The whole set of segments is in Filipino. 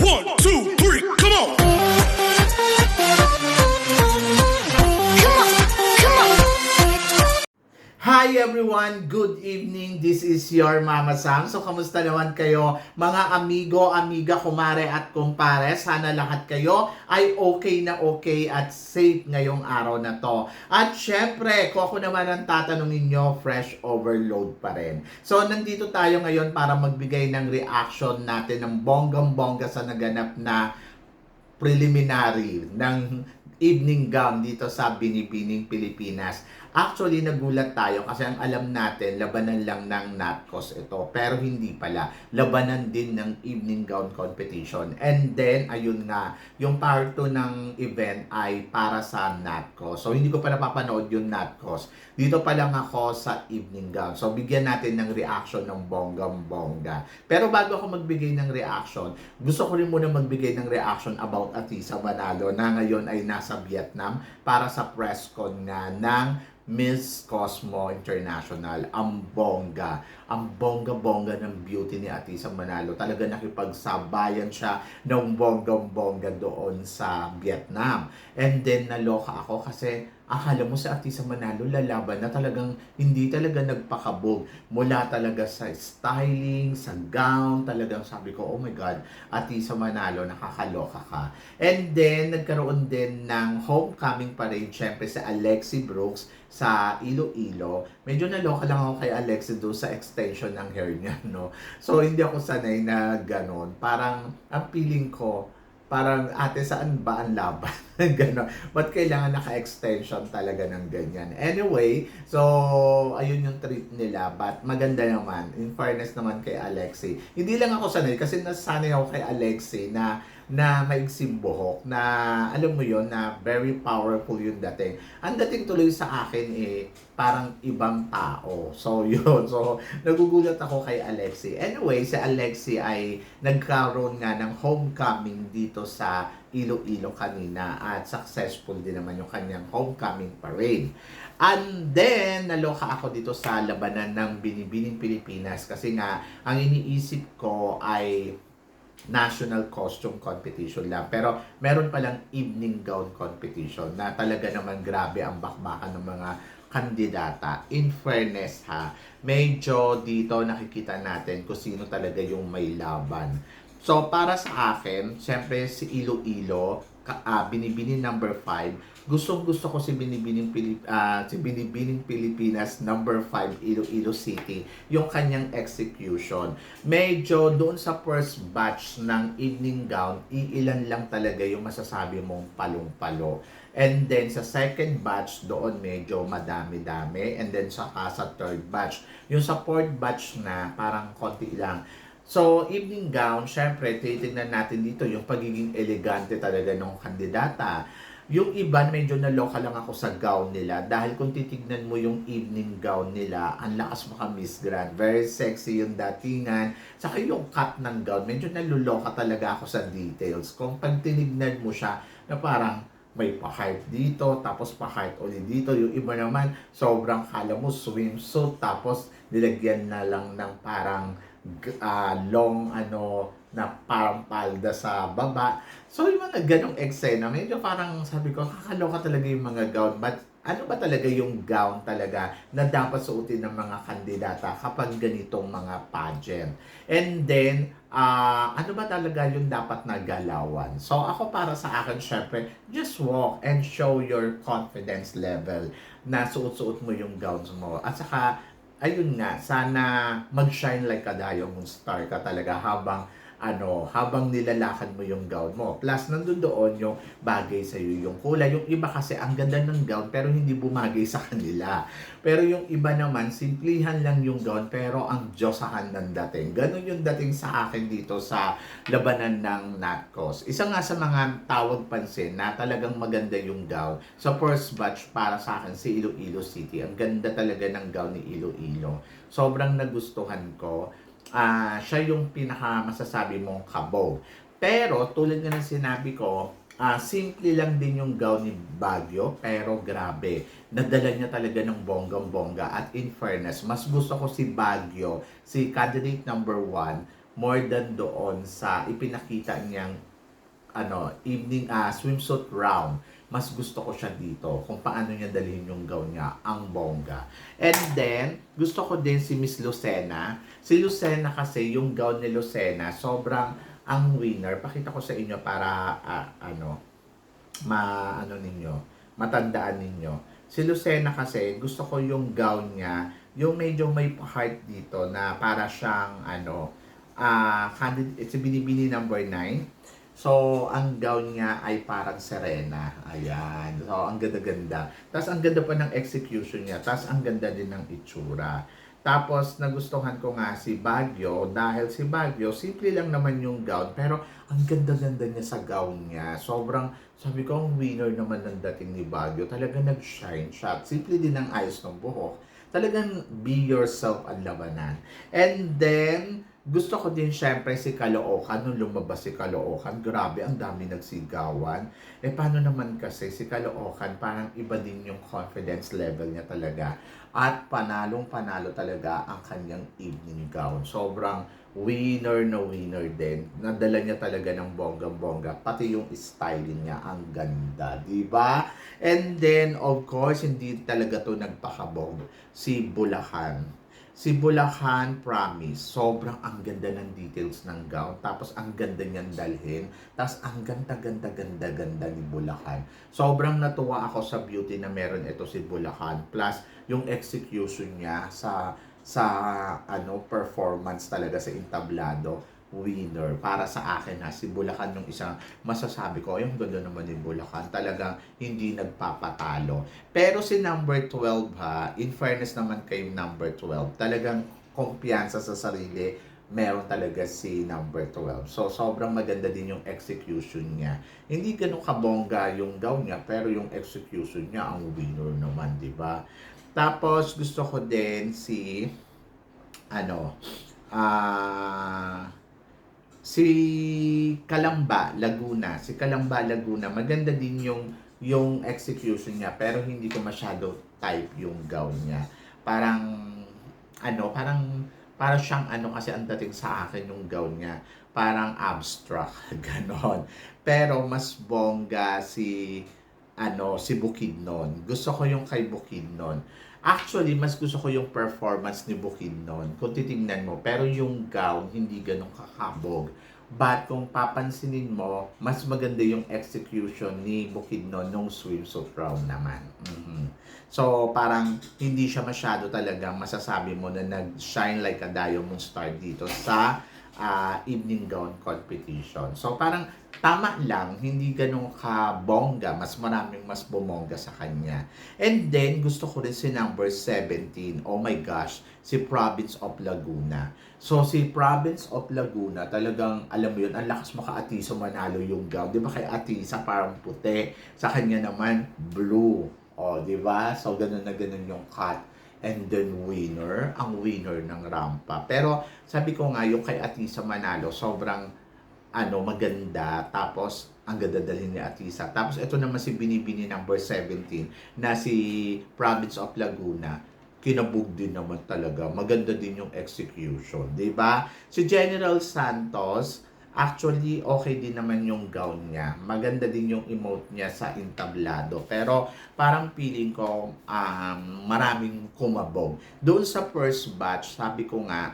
1, 2, 3, come on! Hi everyone! Good evening! This is your Mama Sam. So, kamusta naman kayo mga amigo, amiga, kumare at kumpare? Sana lahat kayo ay okay na okay at safe ngayong araw na to. At syempre, kung ako naman ang tatanungin nyo, fresh overload pa rin. So, nandito tayo ngayon para magbigay ng reaction natin ng bonggang-bongga sa naganap na preliminary ng evening gown dito sa Binibining Pilipinas. Actually, nagulat tayo kasi ang alam natin, labanan lang ng Natcos ito. Pero hindi pala. Labanan din ng evening gown competition. And then, ayun nga, yung part 2 ng event ay para sa Natcos. So, hindi ko pa napapanood yung Natcos. Dito pa lang ako sa evening gown. So, bigyan natin ng reaction ng bonggang-bongga. Pero bago ako magbigay ng reaction, gusto ko rin muna magbigay ng reaction about Atisa Manalo na ngayon ay nasa Vietnam para sa press con nga ng Miss Cosmo International. Ang bongga. Ang bongga-bongga ng beauty ni Atisa Manalo. Talaga nakipagsabayan siya ng bonggang-bongga doon sa Vietnam. And then naloka ako kasi akala mo sa Atisa Manalo lalaban na talagang hindi talaga nagpakabog. Mula talaga sa styling, sa gown, talagang sabi ko, oh my God, Atisa Manalo, nakakaloka ka. And then, nagkaroon din ng homecoming parade, syempre sa Alexi Brooks sa Iloilo. Medyo naloka lang ako kay Alexi doon sa extension ng hair niya, no? So, hindi ako sanay na ganon. Parang, ang feeling ko, parang, ate, saan ba ang laban? Gano'n. Ba't kailangan naka-extension talaga ng ganyan? Anyway, so, ayun yung treat nila. But maganda naman. In fairness naman kay Alexi. Hindi lang ako sanay kasi nasanay ako kay Alexi na maigsim buhok, na alam mo yon na very powerful yung dating. Ang dating tuloy sa akin parang ibang tao. So yun, so nagugulat ako kay Alexi. Anyway, si Alexi ay nagkaroon nga ng homecoming dito sa Iloilo kanina at successful din naman yung kanyang homecoming parade. And then, naloka ako dito sa labanan ng Binibining Pilipinas kasi nga, ang iniisip ko ay national costume competition lang. Pero meron palang evening gown competition na talaga naman grabe ang bakbakan ng mga kandidata. In fairness ha, medyo dito nakikita natin kung sino talaga yung may laban. So para sa akin, syempre si Iloilo, Binibining number 5. Gustong-gusto ko si Binibining Pilipinas number 5 Iloilo City, yung kanyang execution. Medyo doon sa first batch ng evening gown, iilan lang talaga yung masasabi mong palong-palo. And then sa second batch doon medyo madami-dami, and then sa third batch. Yung sa fourth batch na parang konti lang. So, evening gown, syempre, titignan natin dito yung pagiging elegante talaga ng kandidata. Yung iba, medyo naloka lang ako sa gown nila dahil kung titignan mo yung evening gown nila, ang lakas maka Miss Grand. Very sexy yung datingan. Saka yung cut ng gown, medyo naluloka talaga ako sa details. Kung pag tinignan mo siya, na parang may pa-heart dito, tapos pa-heart ulit dito. Yung iba naman, sobrang kala mo swimsuit, tapos nilagyan na lang ng parang long na parang palda sa baba. So yung mga ganong eksena, medyo parang sabi ko, kakaloka talaga yung mga gown. But ano ba talaga yung gown talaga na dapat suotin ng mga kandidata kapag ganitong mga pageant? And then, ano ba talaga yung dapat na galawan? So ako para sa akin, syempre, just walk and show your confidence level na suot-suot mo yung gowns mo. At saka, ayun nga, sana mag-shine like a diamond star ka talaga habang nilalakad mo yung gown mo. Plus, nandun doon yung bagay sa'yo, yung kulay. Yung iba kasi, ang ganda ng gown, pero hindi bumagay sa kanila. Pero yung iba naman, simplihan lang yung gown, pero ang Diyosahan ng dating. Ganon yung dating sa akin dito sa labanan ng Natcos. Isa nga sa mga tawag pansin na talagang maganda yung gown. Sa first batch, para sa akin, si Iloilo City. Ang ganda talaga ng gown ni Iloilo. Sobrang nagustuhan ko. Siya yung pinaka masasabi mong kabog. Pero tulad nga ng sinabi ko, simple lang din yung gown ni Baguio, pero grabe. Nadala niya talaga ng bonggang-bongga. At in fairness, mas gusto ko si Baguio, si candidate number 1, more than doon sa ipinakita niyang evening swimsuit round. Mas gusto ko siya dito kung paano niya dalhin yung gown niya, ang bongga. And then, gusto ko din si Miss Lucena. Si Lucena kasi, yung gown ni Lucena, sobrang ang winner. Pakita ko sa inyo para matandaan ninyo. Si Lucena kasi, gusto ko yung gown niya, yung medyo may heart dito na para siyang it's a binibini number 9. So, ang gown niya ay parang Serena. Ayan. So, ang ganda-ganda. Tapos, ang ganda pa ng execution niya. Tapos, ang ganda din ng itsura. Tapos, nagustuhan ko nga si Baguio. Dahil si Baguio, simple lang naman yung gown. Pero, ang ganda-ganda niya sa gown niya. Sobrang, sabi ko, ang winner naman ng dating ni Baguio. Talagang nag-shine siya. Simple din ang ayos ng buhok. Talagang be yourself ang labanan. And then, gusto ko din syempre si Caloocan. Nung lumabas si Caloocan, grabe, ang dami nagsigawan. Paano naman kasi si Caloocan, parang iba din yung confidence level niya talaga. At panalong-panalo talaga ang kanyang evening gown. Sobrang winner na winner din. Nadala niya talaga ng bonggang-bongga. Pati yung styling niya, ang ganda. Diba? And then, of course, hindi talaga to nagpakabog. Si Bulacan. Si Bulacan, promise, sobrang ang ganda ng details ng gown. Tapos ang ganda niyan dalhin. Tapos ang ganda-ganda ni Bulacan. Sobrang natuwa ako sa beauty na meron ito si Bulacan. Plus, yung execution niya sa performance talaga sa entablado. Winner. Para sa akin si Bulacan yung isang masasabi ko, yung ganda naman ni Bulacan, talagang hindi nagpapatalo. Pero si number 12 in fairness naman kay number 12, talagang kumpiyansa sa sarili, meron talaga si number 12. So, sobrang maganda din yung execution niya. Hindi ganun kabongga yung gown niya, pero yung execution niya, ang winner naman, di ba? Tapos, gusto ko din si si Calamba, Laguna. Si Calamba, Laguna. Maganda din yung execution niya. Pero hindi ko masyado type yung gown niya. Parang siyang kasi ang dating sa akin yung gown niya. Parang abstract. Ganon. Pero mas bongga si Bukidnon. Gusto ko yung kay Bukidnon. Actually, mas gusto ko yung performance ni Bukidnon. Kung titingnan mo, pero yung gown, hindi ganun kakabog. But kung papansinin mo, mas maganda yung execution ni Bukidnon nung swimsuit round naman. So, parang hindi siya masyado talagang masasabi mo na nag-shine like a diamond star dito sa evening gown competition. So, parang tama lang, hindi ganun ka-bongga, mas bumongga sa kanya. And then, gusto ko rin si number 17, oh my gosh, si Province of Laguna. So, si Province of Laguna, talagang, alam mo yun, ang lakas maka-Atiso manalo yung gown. Di ba kay Atisa parang puti, sa kanya naman, blue. O, di ba? So, ganun na ganun yung cut. And then winner, ang winner ng rampa. Pero sabi ko nga, yung kay Atisa Manalo, sobrang maganda. Tapos, ang ganda dalhin ni Atisa. Tapos, ito naman si Binibini number 17 na si Province of Laguna. Kinabog din naman talaga. Maganda din yung execution. Diba? Si General Santos, actually, okay din naman yung gown niya. Maganda din yung emote niya sa entablado. Pero, parang feeling ko, maraming kumabog. Doon sa first batch, sabi ko nga,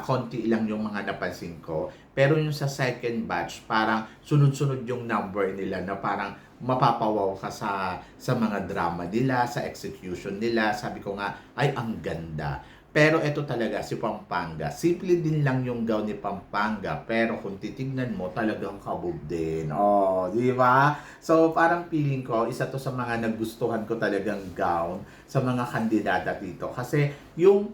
konti lang yung mga napansin ko. Pero yung sa second batch, parang sunod-sunod yung number nila na parang mapapawaw ka sa mga drama nila, sa execution nila. Sabi ko nga, ay, ang ganda. Pero ito talaga, si Pampanga. Simple din lang yung gown ni Pampanga. Pero kung titignan mo, talagang kabog din. Oh, di ba? So, parang feeling ko, isa to sa mga nagustuhan ko talagang gown sa mga kandidata dito. Kasi yung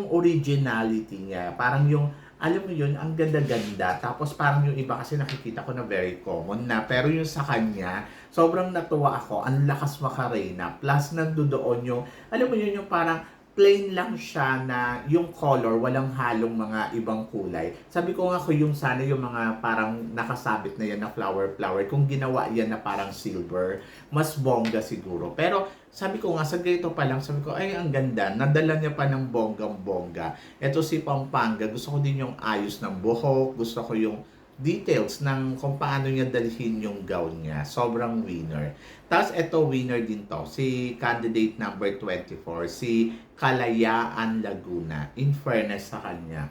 originality niya, parang yung, alam mo yun, ang ganda-ganda. Tapos parang yung iba kasi nakikita ko na very common na. Pero yung sa kanya, sobrang natuwa ako. Ang lakas makarena. Plus, nandoon yung, alam mo yun, yung parang plain lang siya na yung color, walang halong mga ibang kulay. Sabi ko nga kung yung sana yung mga parang nakasabit na yan na flower, kung ginawa yan na parang silver, mas bongga siguro. Pero sabi ko nga, sa ganito pa lang, sabi ko, ay ang ganda, nadala niya pa ng bonggang-bongga. Ito si Pampanga, gusto ko din yung ayos ng buhok, gusto ko yung details ng kung paano niya dalhin yung gown niya. Sobrang winner. Tapos ito winner din to, si candidate number 24, si Kalayaan Laguna. In fairness sa kanya,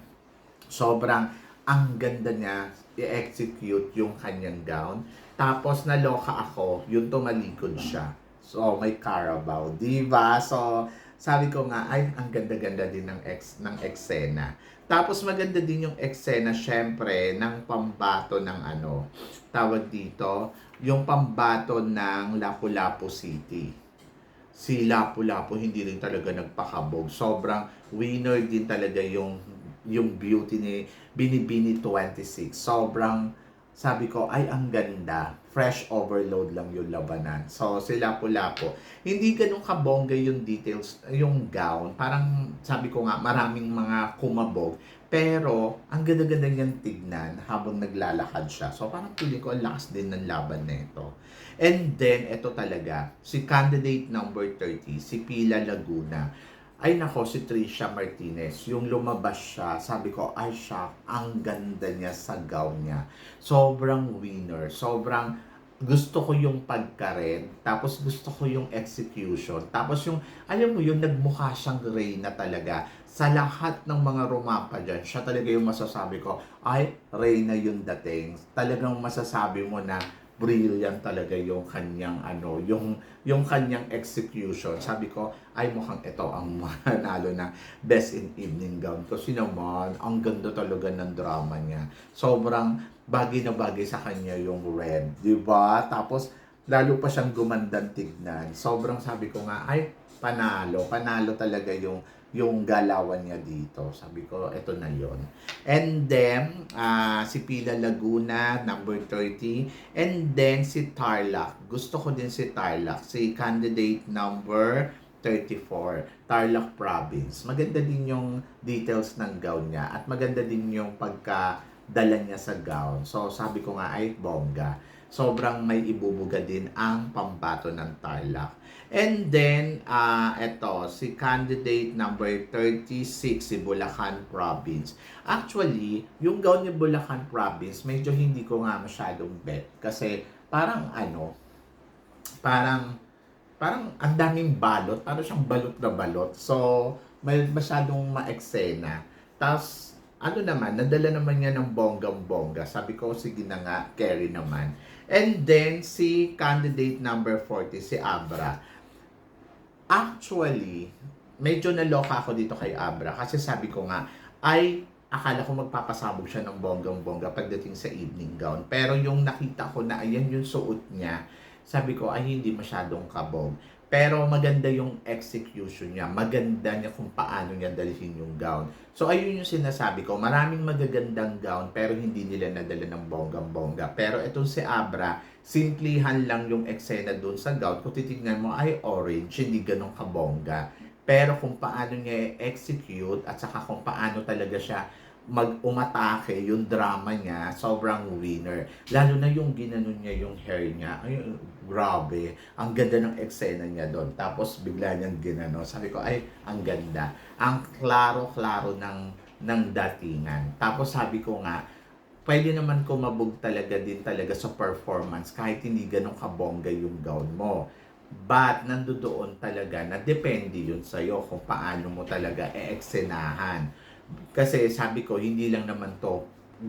sobrang ang ganda niya i-execute yung kanyang gown. Tapos naloka ako, yung tumalikod siya. So may Carabao, di ba? So sabi ko nga, ay, ang ganda-ganda din ng eksena. Tapos maganda din yung eksena, syempre, ng pambato ng ano, tawag dito, yung pambato ng Lapu-Lapu City. Si Lapu-Lapu hindi rin talaga nagpakabog. Sobrang winner din talaga yung beauty ni Binibini 26. Sobrang sabi ko, ay ang ganda. Fresh overload lang yung labanan. So, si Lapu-Lapu, hindi ganun kabongga yung details, yung gown. Parang, sabi ko nga, maraming mga kumabog. Pero, ang ganda-ganda niyang tignan habang naglalakad siya. So, parang pili ko, ang lakas din ng laban na ito. And then, ito talaga, si candidate number 30, si Pila Laguna. Ay nako, si Trisha Martinez, yung lumabas siya, sabi ko, ay siya, ang ganda niya sa gown niya. Sobrang winner, sobrang gusto ko yung pagka-red, tapos gusto ko yung execution, tapos yung, alam mo yun, nagmukha siyang Reyna talaga. Sa lahat ng mga rumapa dyan, siya talaga yung masasabi ko, ay, Reyna yung dating. Talagang masasabi mo na, brilliant talaga yung kanyang ano, yung kanyang execution. Sabi ko, ay mukhang ito ang manalo na best in evening gown. Kasi naman, ang ganda talaga ng drama niya. Sobrang bagay na bagay sa kanya yung red, di ba? Tapos, lalo pa siyang gumandang tignan. Sobrang sabi ko nga, ay, panalo talaga yung galawan niya dito. Sabi ko, ito na yon. And then, si Pila Laguna, number 30. And then, si Tarlac. Gusto ko din si Tarlac. Si candidate number 34. Tarlac Province. Maganda din yung details ng gown niya. At maganda din yung pagkadala niya sa gown. So, sabi ko nga, ay, bongga. Sobrang may ibubuga din ang pambato ng Tarlac. And then, eto, si candidate number 36, si Bulacan Province. Actually, yung gown ni Bulacan Province, medyo hindi ko nga masyadong bet. Kasi, parang ang daming balot. Parang siyang balot na balot. So, may masyadong ma-eksena. Tapos, nadala naman niya ng bonggang-bongga. Sabi ko, sige na nga, carry naman. And then, si candidate number 40, si Abra. Actually, medyo naloka ako dito kay Abra kasi sabi ko nga, ay akala ko magpapasabog siya ng bonggang-bongga pagdating sa evening gown. Pero yung nakita ko na ayan yung suot niya, sabi ko ay hindi masyadong kabog. Pero maganda yung execution niya. Maganda niya kung paano niya dalhin yung gown. So ayun yung sinasabi ko. Maraming magagandang gown pero hindi nila nadala ng bonggang-bongga. Pero itong si Abra, simplihan lang yung eksena doon sa gown. Kung titignan mo ay orange, hindi ganun kabongga. Pero kung paano niya execute at saka kung paano talaga siya umatake, yung drama niya, sobrang winner. Lalo na yung ginanon niya yung hair niya. Ay, grabe. Ang ganda ng eksena niya doon. Tapos bigla niyang ginano. Sabi ko, ay, ang ganda. Ang klaro-klaro ng datingan. Tapos sabi ko nga, pwede naman kumabog talaga din talaga sa performance kahit hindi ganun kabongga yung gown mo. But, nandoon talaga na depende yun sa'yo kung paano mo talaga e-eksenahan. Kasi sabi ko, hindi lang naman to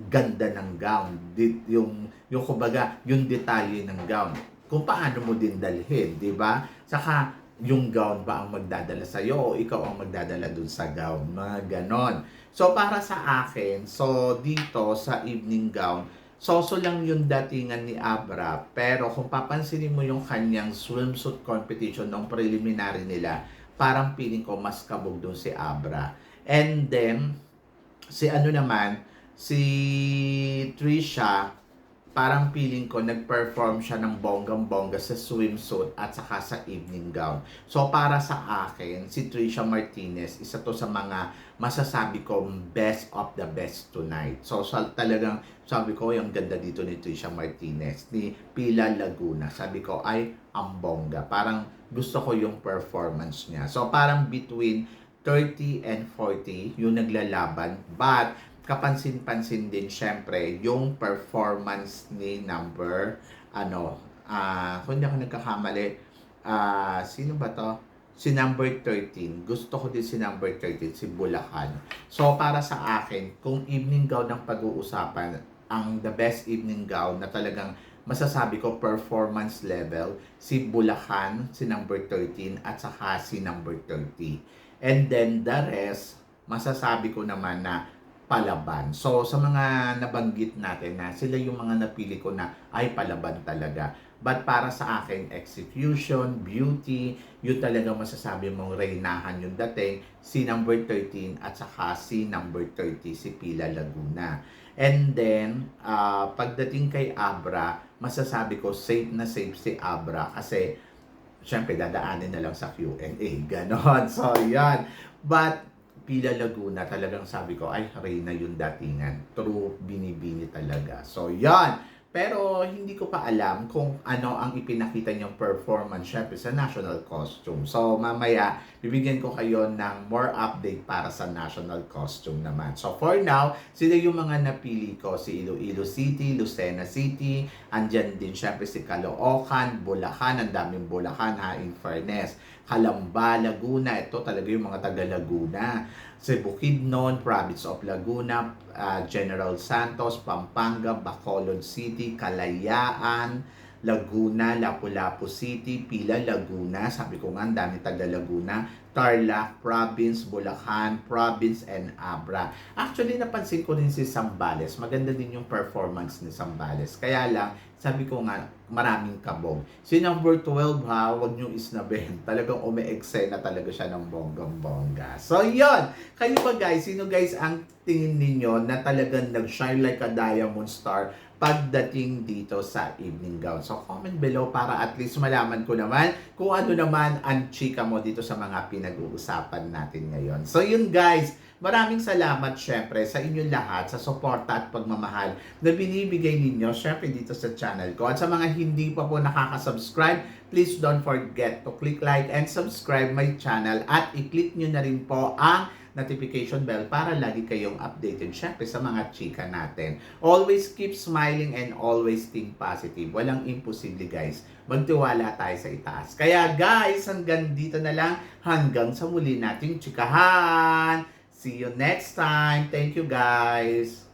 ganda ng gown. Yung kumbaga, yung detalye ng gown. Kung paano mo din dalhin, di ba? Saka, yung gown ba ang magdadala sa'yo o ikaw ang magdadala dun sa gown? Mga ganon. So, para sa akin, so dito sa evening gown, soso lang yung datingan ni Abra. Pero kung papansinin mo yung kanyang swimsuit competition ng preliminary nila, parang feeling ko mas kabog dun si Abra. And then, si Trisha, parang feeling ko nag-perform siya ng bonggang-bongga sa swimsuit at saka sa evening gown. So para sa akin, si Trisha Martinez, isa to sa mga masasabi kong best of the best tonight. So talagang sabi ko, yung ganda dito ni Trisha Martinez, ni Pila Laguna. Sabi ko, ay, ang bongga. Parang gusto ko yung performance niya. So parang between 30 and 40 yung naglalaban. But kapansin-pansin din syempre yung performance ni kung hindi ako nagkakamali, sino ba to? Si number 13. Gusto ko din si number 13, si Bulacan. So para sa akin, kung evening gown ng pag-uusapan, ang the best evening gown na talagang masasabi ko performance level, si Bulacan, si number 13 at saka si number 30. And then the rest, masasabi ko naman na palaban. So, sa mga nabanggit natin na sila yung mga napili ko na ay palaban talaga. But para sa akin, execution, beauty, yun talaga masasabi mong reynahan yung dating, si number 13 at saka si number 30, si Pila Laguna. And then, pagdating kay Abra, masasabi ko safe na safe si Abra kasi syempre dadaanin na lang sa Q&A. Ganon. So, yan. But, Pila Laguna, talagang sabi ko, ay, reyna yung datingan. True, binibini talaga. So, yan. Pero, hindi ko pa alam kung ano ang ipinakita niyong performance, syempre, sa national costume. So, mamaya, bibigyan ko kayo ng more update para sa national costume naman. So, for now, sila yung mga napili ko. Si Iloilo City, Lucena City, andyan din, syempre, si Caloocan, Bulacan, ang daming Bulacan, ha, in fairness. Calamba, Laguna, ito talaga yung mga taga Laguna. Sa Bukidnon, Province of Laguna, General Santos, Pampanga, Bacolod City, Kalayaan, Laguna, Lapu-Lapu City, Pila, Laguna, sabi ko nga, ang dami taga Laguna, Tarlac Province, Bulacan Province, and Abra. Actually, napansin ko din si Zambales. Maganda din yung performance ni Zambales. Kaya lang, sabi ko nga, maraming kabog. Si number 12 ha, huwag niyong isnabihin. Talagang umi-eksena talaga siya ng bonggang-bongga. So, yun! Kayo ba guys, sino guys ang tingin ninyo na talagang nag-shine like a diamond star pagdating dito sa evening gown? So, comment below para at least malaman ko naman kung ano naman ang chika mo dito sa mga pinag-uusapan natin ngayon. So, yun guys, maraming salamat syempre sa inyong lahat sa suporta at pagmamahal na binibigay ninyo syempre dito sa channel ko. At sa mga hindi pa po nakaka-subscribe, please don't forget to click like and subscribe my channel at i-click nyo na rin po ang notification bell para lagi kayong updated syempre sa mga chika natin. Always keep smiling and always think positive. Walang imposible guys. Magtiwala tayo sa itaas. Kaya guys, hanggang dito na lang. Hanggang sa muli nating chikahan. See you next time. Thank you guys.